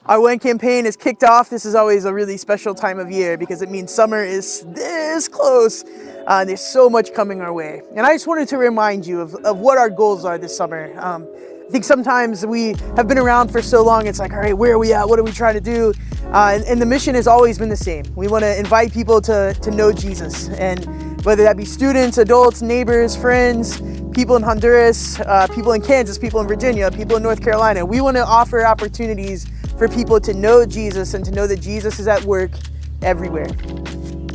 Our One campaign is kicked off. This is always a really special time of year because it means summer is this close. There's so much coming our way. And I just wanted to remind you of what our goals are this summer. I think sometimes we have been around for so long, it's like, all right, where are we at? What are we trying to do? And the mission has always been the same. We want to invite people to know Jesus. And whether that be students, adults, neighbors, friends, people in Honduras, people in Kansas, people in Virginia, people in North Carolina, we want to offer opportunities for people to know Jesus and to know that Jesus is at work everywhere.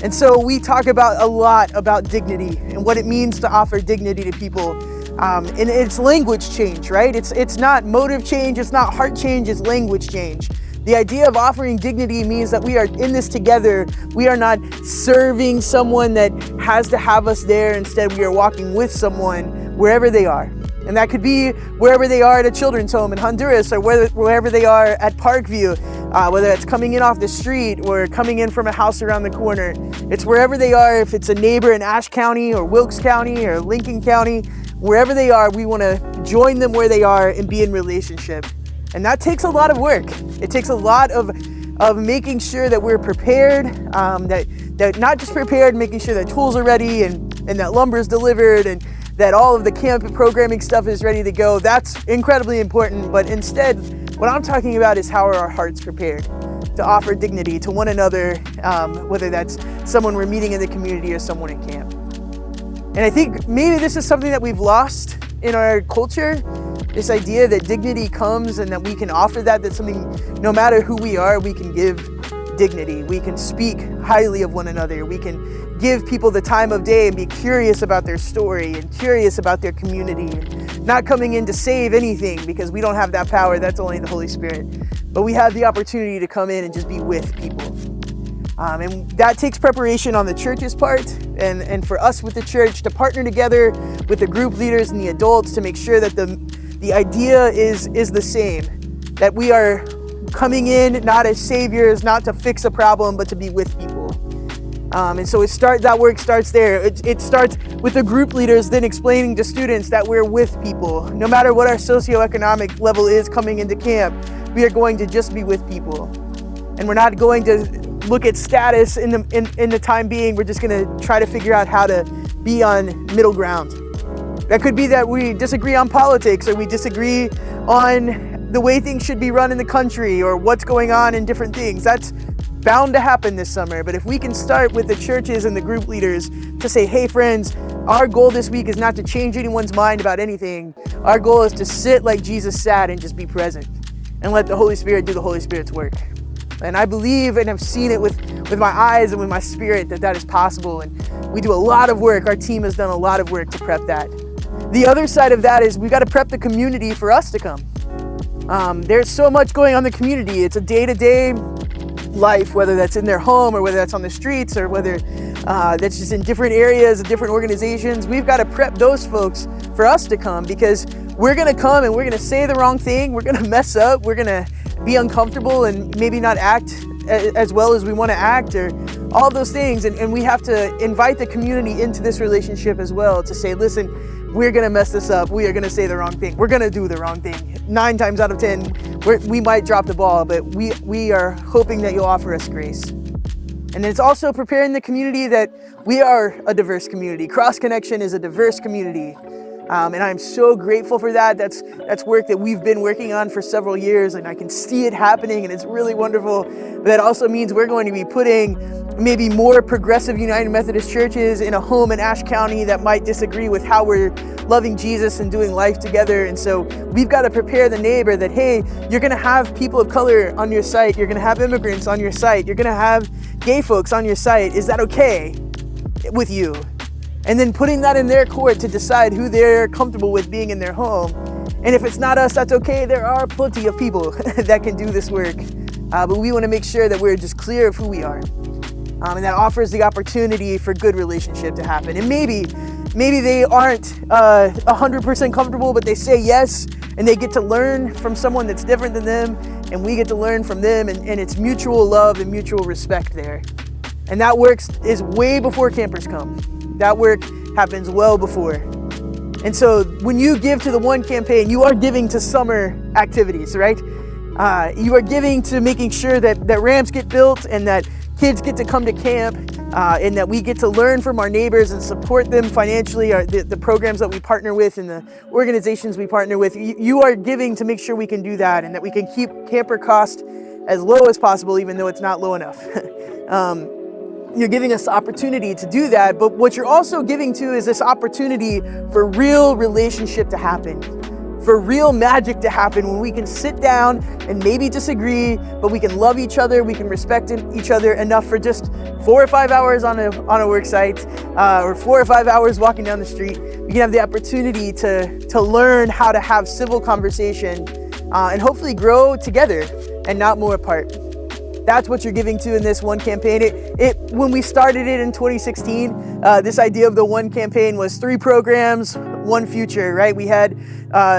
And so we talk about a lot about dignity and what it means to offer dignity to people. And it's language change, right? It's not motive change, it's not heart change, it's language change. The idea of offering dignity means that we are in this together. We are not serving someone that has to have us there. Instead, we are walking with someone wherever they are. And that could be wherever they are at a children's home in Honduras or wherever they are at Parkview, whether it's coming in off the street or coming in from a house around the corner. It's wherever they are. If it's a neighbor in Ashe County or Wilkes County or Lincoln County, wherever they are, we want to join them where they are and be in relationship. And that takes a lot of work. It takes a lot of making sure that we're prepared, that not just prepared, making sure that tools are ready and that lumber is delivered and that all of the camp and programming stuff is ready to go. That's incredibly important. But instead, what I'm talking about is how are our hearts prepared to offer dignity to one another, whether that's someone we're meeting in the community or someone in camp. And I think maybe this is something that we've lost in our culture, this idea that dignity comes and that we can offer that's something, no matter who we are, we can give dignity. We can speak highly of one another. We can give people the time of day and be curious about their story and curious about their community and not coming in to save anything because we don't have that power. That's only the Holy Spirit. But we have the opportunity to come in and just be with people. And that takes preparation on the church's part and for us with the church to partner together with the group leaders and the adults to make sure that the idea is the same, that we are coming in not as saviors, not to fix a problem, but to be with people. And so that work starts there. It starts with the group leaders then explaining to students that we're with people. No matter what our socioeconomic level is coming into camp, we are going to just be with people. And we're not going to look at status in the time being. We're just going to try to figure out how to be on middle ground. That could be that we disagree on politics or we disagree on the way things should be run in the country or what's going on in different things. That's bound to happen this summer. But if we can start with the churches and the group leaders to say, hey friends, our goal this week is not to change anyone's mind about anything. Our goal is to sit like Jesus sat and just be present and let the Holy Spirit do the Holy Spirit's work. And I believe and have seen it with my eyes and with my spirit that is possible. And we do a lot of work. Our team has done a lot of work to prep that. The other side of that is we got to prep the community for us to come. There's so much going on in the community. It's a day-to-day life, whether that's in their home or whether that's on the streets or whether that's just in different areas and different organizations. We've got to prep those folks for us to come because we're going to come and we're going to say the wrong thing. We're going to mess up. We're going to be uncomfortable and maybe not act as well as we want to act or all those things. And we have to invite the community into this relationship as well to say, listen, we're going to mess this up. We are going to say the wrong thing. We're going to do the wrong thing. 9 times out of 10, we might drop the ball, but we are hoping that you'll offer us grace. And then it's also preparing the community that we are a diverse community. Cross Connection is a diverse community. And I'm so grateful for that. That's work that we've been working on for several years, and I can see it happening, and it's really wonderful. But that also means we're going to be putting maybe more progressive United Methodist churches in a home in Ashe County that might disagree with how we're loving Jesus and doing life together. And so we've got to prepare the neighbor that, hey, you're going to have people of color on your site. You're going to have immigrants on your site. You're going to have gay folks on your site. Is that okay with you? And then putting that in their court to decide who they're comfortable with being in their home. And if it's not us, that's okay. There are plenty of people that can do this work. But we want to make sure that we're just clear of who we are. And that offers the opportunity for good relationship to happen. And maybe they aren't 100% comfortable, but they say yes, and they get to learn from someone that's different than them, and we get to learn from them, and it's mutual love and mutual respect there. And that work is way before campers come. That work happens well before. And so when you give to the One campaign, you are giving to summer activities, right? You are giving to making sure that ramps get built and that kids get to come to camp, and that we get to learn from our neighbors and support them financially, the programs that we partner with and the organizations we partner with. You are giving to make sure we can do that and that we can keep camper cost as low as possible, even though it's not low enough. You're giving us the opportunity to do that, but what you're also giving to is this opportunity for real relationship to happen, for real magic to happen, when we can sit down and maybe disagree, but we can love each other, we can respect each other enough for just 4 or 5 hours on a work site, or 4 or 5 hours walking down the street. We can have the opportunity to learn how to have civil conversation, and hopefully grow together and not more apart. That's what you're giving to in this one campaign. When we started it in 2016, this idea of the one campaign was 3 programs, 1 future, right? We had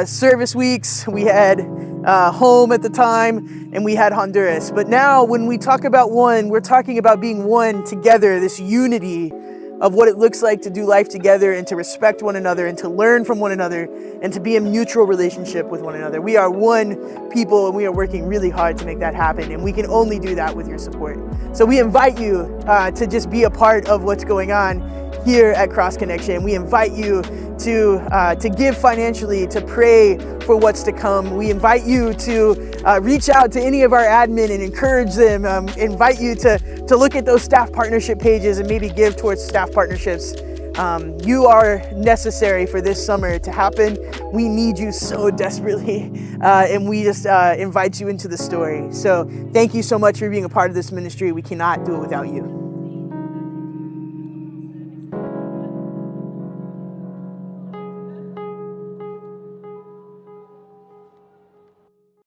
service weeks, we had home at the time, and we had Honduras. But now when we talk about one, we're talking about being one together, this unity of what it looks like to do life together and to respect one another and to learn from one another and to be in mutual relationship with one another. We are one people and we are working really hard to make that happen, and we can only do that with your support. So we invite you to just be a part of what's going on here at Cross Connection. We invite you to give financially, to pray for what's to come. We invite you to reach out to any of our admin and encourage them. Invite you to look at those staff partnership pages and maybe give towards staff partnerships. You are necessary for this summer to happen. We need you so desperately, and we just invite you into the story. So thank you so much for being a part of this ministry. We cannot do it without you.